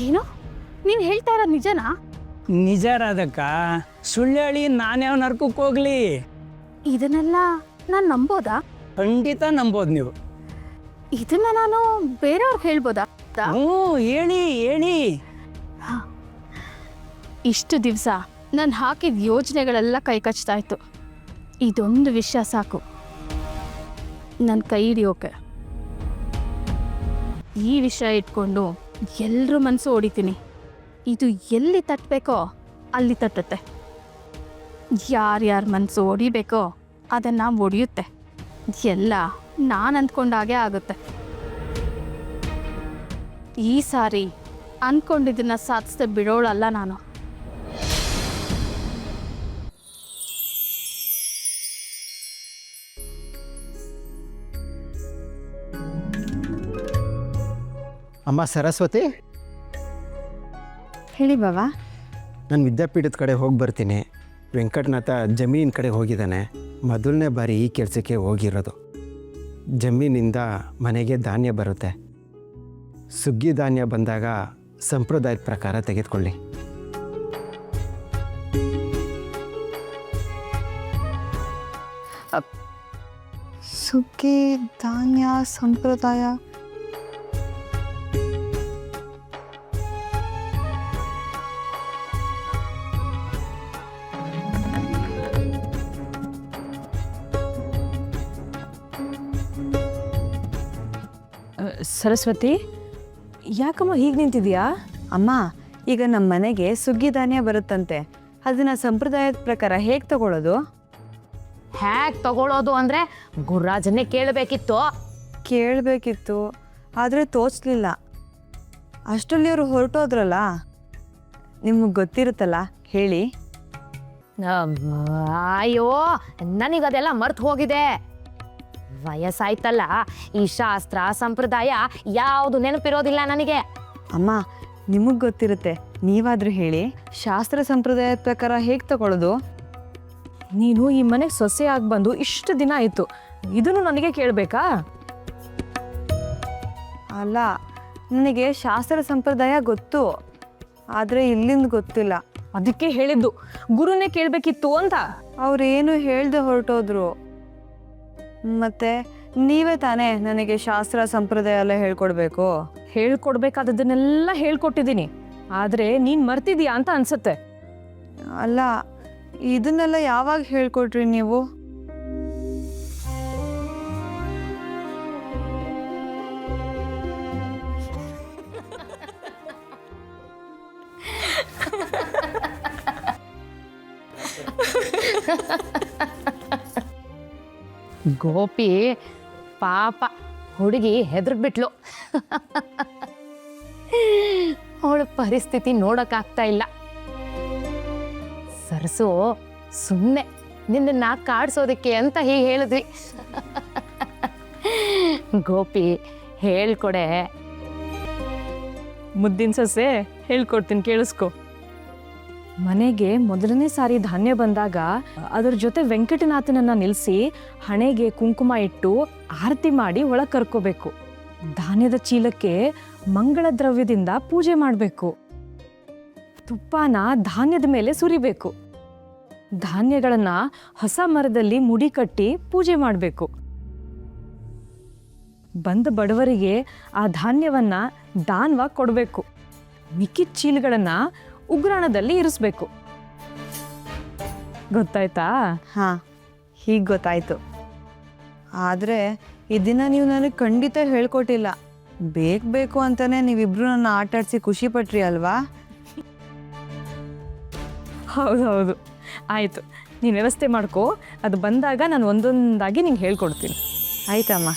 ಏನು ನೀನು ಹೇಳ್ತಾ ಇರೋದು ನಿಜನಾ? ನಿಜ ರಾಧಕ್ಕ, ಸುಳ್ಳು ಹೇಳಿ ನಾನ್ಯಾವ ನರ್ಕಕ್ಕೆ ಹೋಗ್ಲಿ? ಇದನ್ನೆಲ್ಲ ನಾನು ನಂಬೋದಾ? ಖಂಡಿತ ನಂಬೋದು ನೀವು. ಇದನ್ನ ನಾನು ಬೇರೆಯವ್ರಿಗೆ ಹೇಳ್ಬೋದಾ? ಹ್ಞೂ ಹೇಳಿ ಹೇಳಿ. ಇಷ್ಟು ದಿವಸ ನಾನು ಹಾಕಿದ ಯೋಜನೆಗಳೆಲ್ಲ ಕೈ ಕಚ್ತಾ ಇತ್ತು. ಇದೊಂದು ವಿಷಯ ಸಾಕು ನನ್ನ ಕೈ ಹಿಡಿಯೋಕೆ. ಈ ವಿಷಯ ಇಟ್ಕೊಂಡು ಎಲ್ಲರ ಮನಸ್ಸು ಹೊಡಿತೀನಿ. ಇದು ಎಲ್ಲಿ ತಟ್ಟಬೇಕೋ ಅಲ್ಲಿ ತಟ್ಟುತ್ತೆ. ಯಾರ್ಯಾರ ಮನಸ್ಸು ಹೊಡಿಬೇಕೋ ಅದನ್ನು ಒಡೆಯುತ್ತೆ. ಎಲ್ಲ ನಾನು ಅಂದ್ಕೊಂಡಾಗೆ ಆಗುತ್ತೆ. ಈ ಸಾರಿ ಅಂದ್ಕೊಂಡಿದ್ದನ್ನು ಸಾಧಿಸ್ದೆ ಬಿಡೋಳಲ್ಲ ನಾನು. ಅಮ್ಮ ಸರಸ್ವತಿ, ಹೇಳಿ ಬಾವಾ. ನಾನು ವಿದ್ಯಾಪೀಠದ ಕಡೆ ಹೋಗಿ ಬರ್ತೀನಿ. ವೆಂಕಟನಾಥ ಜಮೀನಿನ ಕಡೆ ಹೋಗಿದ್ದಾನೆ. ಮೊದಲನೇ ಬಾರಿ ಈ ಕೆಲಸಕ್ಕೆ ಹೋಗಿರೋದು. ಜಮೀನಿಂದ ಮನೆಗೆ ಧಾನ್ಯ ಬರುತ್ತೆ. ಸುಗ್ಗಿ ಧಾನ್ಯ ಬಂದಾಗ ಸಂಪ್ರದಾಯದ ಪ್ರಕಾರ ತೆಗೆದುಕೊಳ್ಳಿ. ಸುಗ್ಗಿ ಧಾನ್ಯ ಸಂಪ್ರದಾಯ ಸರಸ್ವತಿ, ಯಾಕಮ್ಮ ಹೀಗೆ ನಿಂತಿದ್ಯಾ? ಅಮ್ಮ, ಈಗ ನಮ್ಮ ಮನೆಗೆ ಸುಗ್ಗಿ ಧಾನ್ಯ ಬರುತ್ತಂತೆ. ಅದನ್ನ ಸಂಪ್ರದಾಯದ ಪ್ರಕಾರ ಹೇಗೆ ತಗೊಳ್ಳೋದು? ಹ್ಯಾಕ್ ತಗೊಳ್ಳೋದು ಅಂದರೆ ಗುರ್ರಾಜನ್ನೇ ಕೇಳಬೇಕಿತ್ತು. ಕೇಳಬೇಕಿತ್ತು, ಆದರೆ ತೋಚಲಿಲ್ಲ. ಅಷ್ಟರಲ್ಲಿ ಅವರು ಹೊರಟೋದ್ರಲ್ಲ. ನಿಮಗೆ ಗೊತ್ತಿರುತ್ತಲ್ಲ, ಹೇಳಿ. ಅಯ್ಯೋ, ನನಗದೆಲ್ಲ ಮರ್ತು ಹೋಗಿದೆ. ವಯಸ್ಸಾಯ್ತಲ್ಲ, ಈ ಶಾಸ್ತ್ರ ಸಂಪ್ರದಾಯ ಯಾವುದು ನೆನಪಿರೋದಿಲ್ಲ ನನಗೆ. ಅಮ್ಮ, ನಿಮಗೆ ಗೊತ್ತಿರುತ್ತೆ, ನೀವಾದರೂ ಹೇಳಿ. ಶಾಸ್ತ್ರ ಸಂಪ್ರದಾಯದ ಪ್ರಕಾರ ಹೇಗೆ ತಗೊಳ್ಳೋದು? ನೀನು ಈ ಮನೆಗೆ ಸೊಸೆ ಆಗಿ ಬಂದು ಇಷ್ಟು ದಿನ ಆಯಿತು, ಇದನ್ನು ನನಗೆ ಕೇಳಬೇಕಾ? ಅಲ್ಲ, ನನಗೆ ಶಾಸ್ತ್ರ ಸಂಪ್ರದಾಯ ಗೊತ್ತು, ಆದರೆ ಇಲ್ಲಿಂದ ಗೊತ್ತಿಲ್ಲ. ಅದಕ್ಕೆ ಹೇಳಿದ್ದು ಗುರುನೇ ಕೇಳಬೇಕಿತ್ತು ಅಂತ. ಅವ್ರೇನು ಹೇಳ್ದೆ ಹೊರಟೋದ್ರು. ಮತ್ತೆ ನೀವೇ ತಾನೇ ನನಗೆ ಶಾಸ್ತ್ರ ಸಂಪ್ರದಾಯ ಎಲ್ಲ ಹೇಳ್ಕೊಡ್ಬೇಕು. ಹೇಳ್ಕೊಡ್ಬೇಕಾದದನ್ನೆಲ್ಲ ಹೇಳ್ಕೊಟ್ಟಿದ್ದೀನಿ, ಆದರೆ ನೀನು ಮರ್ತಿದೀಯಾ ಅಂತ ಅನ್ಸುತ್ತೆ. ಅಲ್ಲ, ಇದನ್ನೆಲ್ಲ ಯಾವಾಗ ಹೇಳ್ಕೊಟ್ರಿ ನೀವು? ಗೋಪಿ ಪಾಪ, ಹುಡುಗಿ ಹೆದರ್ಬಿಟ್ಲು. ಅವಳ ಪರಿಸ್ಥಿತಿ ನೋಡೋಕ್ಕಾಗ್ತಾ ಇಲ್ಲ. ಸರಸು ಸುಮ್ಮನೆ ನಿನ್ನ ಕಾಡ್ಸೋದಕ್ಕೆ ಅಂತ ಹೀಗೆ ಹೇಳಿದ್ವಿ. ಗೋಪಿ ಹೇಳ್ಕೊಡೆ. ಮುದ್ದಿನ ಸೊಸೆ, ಹೇಳ್ಕೊಡ್ತೀನಿ, ಕೇಳಿಸ್ಕೊ. ಮನೆಗೆ ಮೊದಲನೇ ಸಾರಿ ಧಾನ್ಯ ಬಂದಾಗ ಅದರ ಜೊತೆ ವೆಂಕಟನಾಥನನ್ನ ನಿಲ್ಲಿಸಿ ಹಣೆಗೆ ಕುಂಕುಮ ಇಟ್ಟು ಆರತಿ ಮಾಡಿ ಒಳಗೆ ಕರ್ಕೋಬೇಕು. ಧಾನ್ಯದ ಚೀಲಕ್ಕೆ ಮಂಗಳ ದ್ರವ್ಯದಿಂದ ಪೂಜೆ ಮಾಡಬೇಕು. ತುಪ್ಪನ ಧಾನ್ಯದ ಮೇಲೆ ಸುರಿಬೇಕು. ಧಾನ್ಯಗಳನ್ನು ಹೊಸ ಮರದಲ್ಲಿ ಮುಡಿ ಕಟ್ಟಿ ಪೂಜೆ ಮಾಡಬೇಕು. ಬಂದ ಬಡವರಿಗೆ ಆ ಧಾನ್ಯವನ್ನ ದಾನವಾಗಿ ಕೊಡಬೇಕು. ಮಿಕ್ಕಿದ ಚೀಲಗಳನ್ನು ಉಗ್ರಾಣದಲ್ಲಿ ಇರಿಸ್ಬೇಕು. ಗೊತ್ತಾಯ್ತಾ? ಹಾಂ, ಹೀಗೆ ಗೊತ್ತಾಯ್ತು. ಆದರೆ ಇದನ್ನ ನೀವು ನನಗೆ ಖಂಡಿತ ಹೇಳ್ಕೊಟ್ಟಿಲ್ಲ. ಬೇಕು ಅಂತಾನೆ ನೀವಿಬ್ರು ನನ್ನ ಆಟಾಡಿಸಿ ಖುಷಿ ಪಟ್ರಿ ಅಲ್ವಾ? ಹೌದೌದು, ಆಯಿತು. ನೀನು ವ್ಯವಸ್ಥೆ ಮಾಡ್ಕೋ, ಅದು ಬಂದಾಗ ನಾನು ಒಂದೊಂದಾಗಿ ನಿಂಗೆ ಹೇಳ್ಕೊಡ್ತೀನಿ. ಆಯ್ತಮ್ಮ.